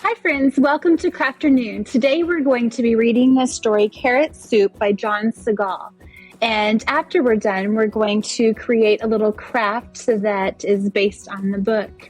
Hi friends, welcome to Crafternoon. Today we're going to be reading the story Carrot Soup by John Segal. And after we're done, we're going to create a little craft that is based on the book.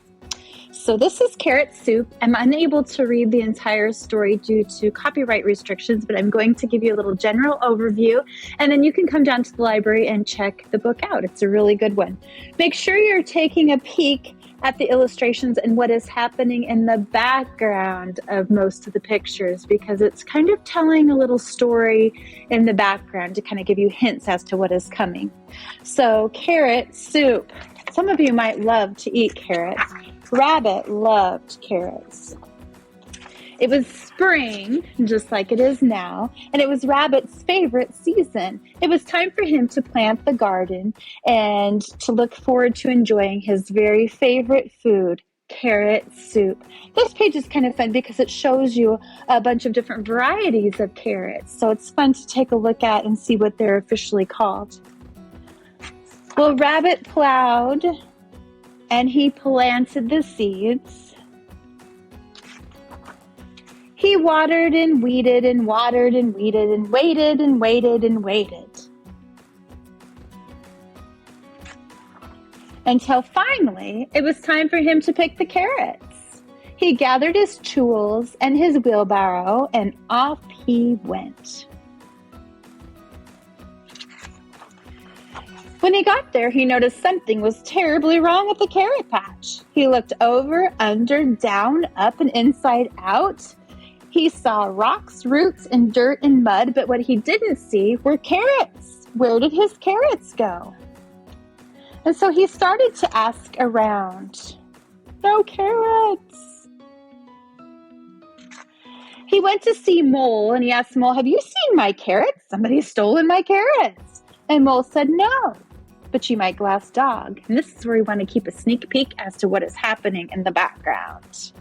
So this is Carrot Soup. I'm unable to read the entire story due to copyright restrictions, but I'm going to give you a little general overview, and then you can come down to the library and check the book out. It's a really good one. Make sure you're taking a peek at the illustrations and what is happening in the background of most of the pictures, because it's kind of telling a little story in the background to kind of give you hints as to what is coming. So carrot soup. Some of you might love to eat carrots. Rabbit loved carrots. It was spring, just like it is now, and it was Rabbit's favorite season. It was time for him to plant the garden and to look forward to enjoying his very favorite food, carrot soup. This page is kind of fun because it shows you a bunch of different varieties of carrots, so it's fun to take a look at and see what they're officially called. Well, Rabbit plowed and he planted the seeds. He watered and weeded and watered and weeded and waited and waited and waited. Until finally, it was time for him to pick the carrots. He gathered his tools and his wheelbarrow, and off he went. When he got there, he noticed something was terribly wrong at the carrot patch. He looked over, under, down, up, and inside out. He saw rocks, roots, and dirt and mud, but what he didn't see were carrots. Where did his carrots go? And so he started to ask around. No carrots. He went to see Mole, and he asked Mole, have you seen my carrots? Somebody's stolen my carrots. And Mole said, no, but you might glass dog. And this is where we want to keep a sneak peek as to what is happening in the background.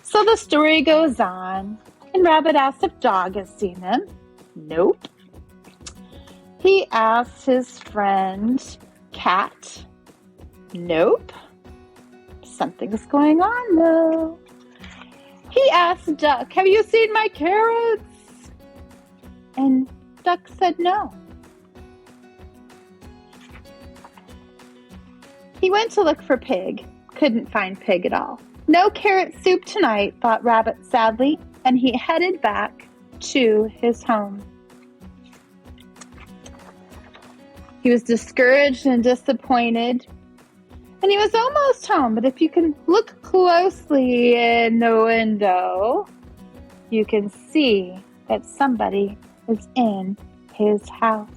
So the story goes on, and Rabbit asks if Dog has seen them. Nope. He asks his friend Cat. Nope. Something's going on though. He asked Duck, have you seen my carrots? And Duck said no. He went to look for Pig. Couldn't find Pig at all. No carrot soup tonight, thought Rabbit sadly, and he headed back to his home. He was discouraged and disappointed, and he was almost home, but if you can look closely in the window, you can see that somebody is in his house.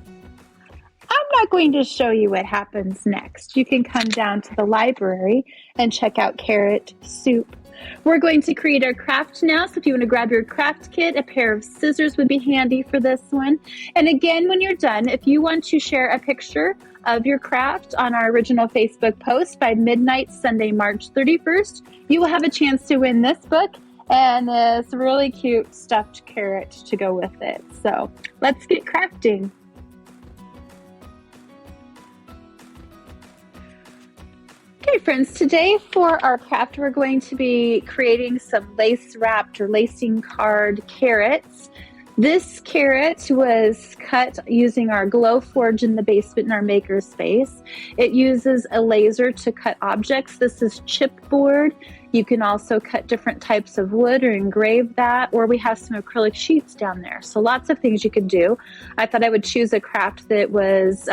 I'm not going to show you what happens next. You can come down to the library and check out Carrot Soup. We're going to create our craft now, so if you want to grab your craft kit, a pair of scissors would be handy for this one. And again, when you're done, if you want to share a picture of your craft on our original Facebook post by midnight Sunday, March 31st, you will have a chance to win this book and this really cute stuffed carrot to go with it. So let's get crafting. Okay, friends, today for our craft, we're going to be creating some lace-wrapped or lacing card carrots. This carrot was cut using our glow forge in the basement in our makerspace. It uses a laser to cut objects. This is chipboard. You can also cut different types of wood or engrave that, or we have some acrylic sheets down there. So lots of things you could do. I thought I would choose a craft that was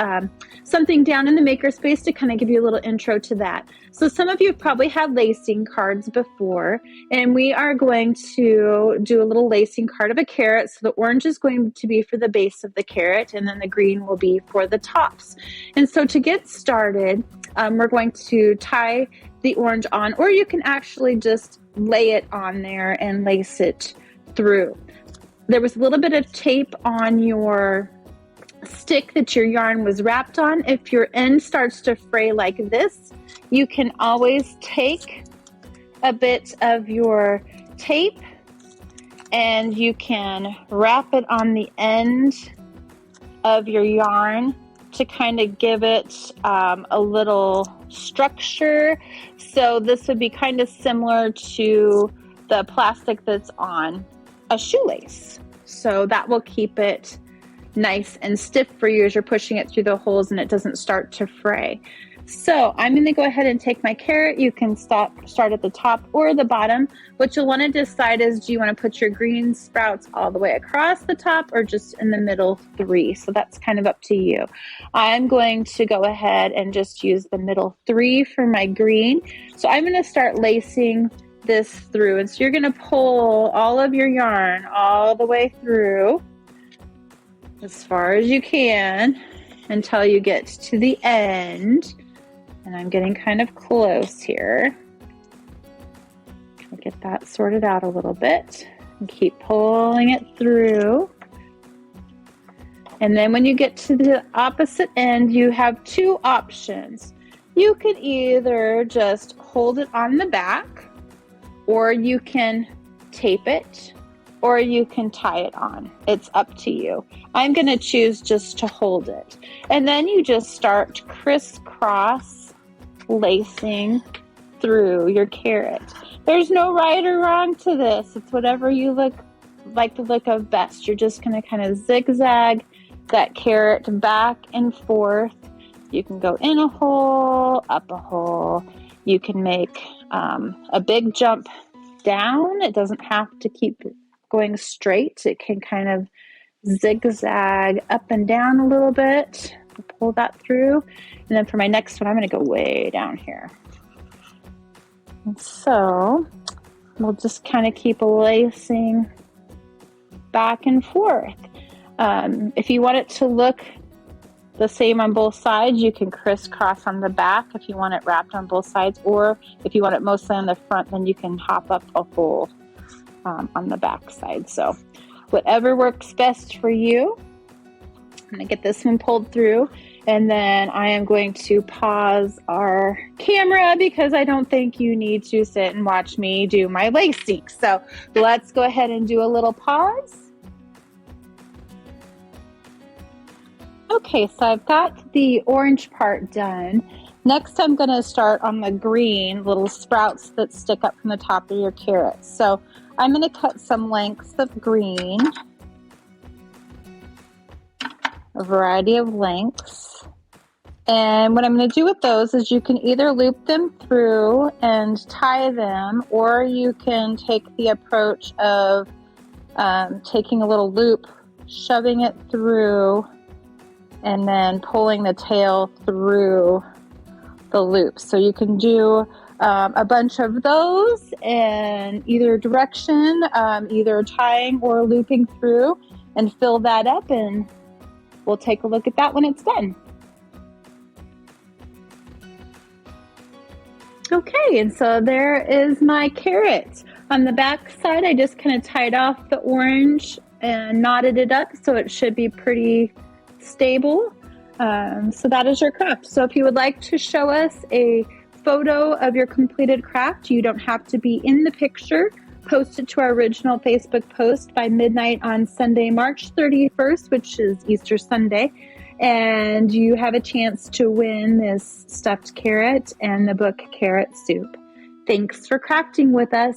something down in the makerspace to kind of give you a little intro to that. So some of you probably had lacing cards before, and we are going to do a little lacing card of a carrot. So the orange is going to be for the base of the carrot, and then the green will be for the tops. And so to get started, we're going to tie the orange on, or you can actually just lay it on there and lace it through. There was a little bit of tape on your stick that your yarn was wrapped on. If your end starts to fray like this, you can always take a bit of your tape and you can wrap it on the end of your yarn to kind of give it a little structure. So this would be kind of similar to the plastic that's on a shoelace. So that will keep it nice and stiff for you as you're pushing it through the holes and it doesn't start to fray. So I'm going to go ahead and take my carrot. You can start at the top or the bottom. What you'll want to decide is, do you want to put your green sprouts all the way across the top or just in the middle 3? So that's kind of up to you. I'm going to go ahead and just use the middle 3 for my green. So I'm going to start lacing this through. And so you're going to pull all of your yarn all the way through as far as you can until you get to the end. And I'm getting kind of close here. I'll get that sorted out a little bit and keep pulling it through. And then when you get to the opposite end, you have 2 options. You can either just hold it on the back, or you can tape it, or you can tie it on. It's up to you. I'm going to choose just to hold it. And then you just start crisscross lacing through your carrot. There's no right or wrong to this. It's whatever you like the look of best. You're just going to kind of zigzag that carrot back and forth. You can go in a hole, up a hole. You can make a big jump down. It doesn't have to keep going straight. It can kind of zigzag up and down a little bit. Pull that through. And then for my next one, I'm going to go way down here. And so we'll just kind of keep lacing back and forth. If you want it to look the same on both sides, you can crisscross on the back if you want it wrapped on both sides, or if you want it mostly on the front, then you can hop up a hole on the back side. So whatever works best for you. I'm going to get this one pulled through, and then I am going to pause our camera because I don't think you need to sit and watch me do my lacing. So let's go ahead and do a little pause. Okay, so I've got the orange part done. Next, I'm going to start on the green little sprouts that stick up from the top of your carrots. So I'm going to cut some lengths of green, a variety of lengths. And what I'm going to do with those is you can either loop them through and tie them, or you can take the approach of taking a little loop, shoving it through, and then pulling the tail through the loop. So you can do a bunch of those in either direction, either tying or looping through, and fill that up, and we'll take a look at that when it's done. Okay, and so there is my carrot. On the back side, I just kind of tied off the orange and knotted it up, so it should be pretty stable. So that is your craft. So if you would like to show us a photo of your completed craft, you don't have to be in the picture. Post it to our original Facebook post by midnight on Sunday, March 31st, which is Easter Sunday. And you have a chance to win this stuffed carrot and the book Carrot Soup. Thanks for crafting with us.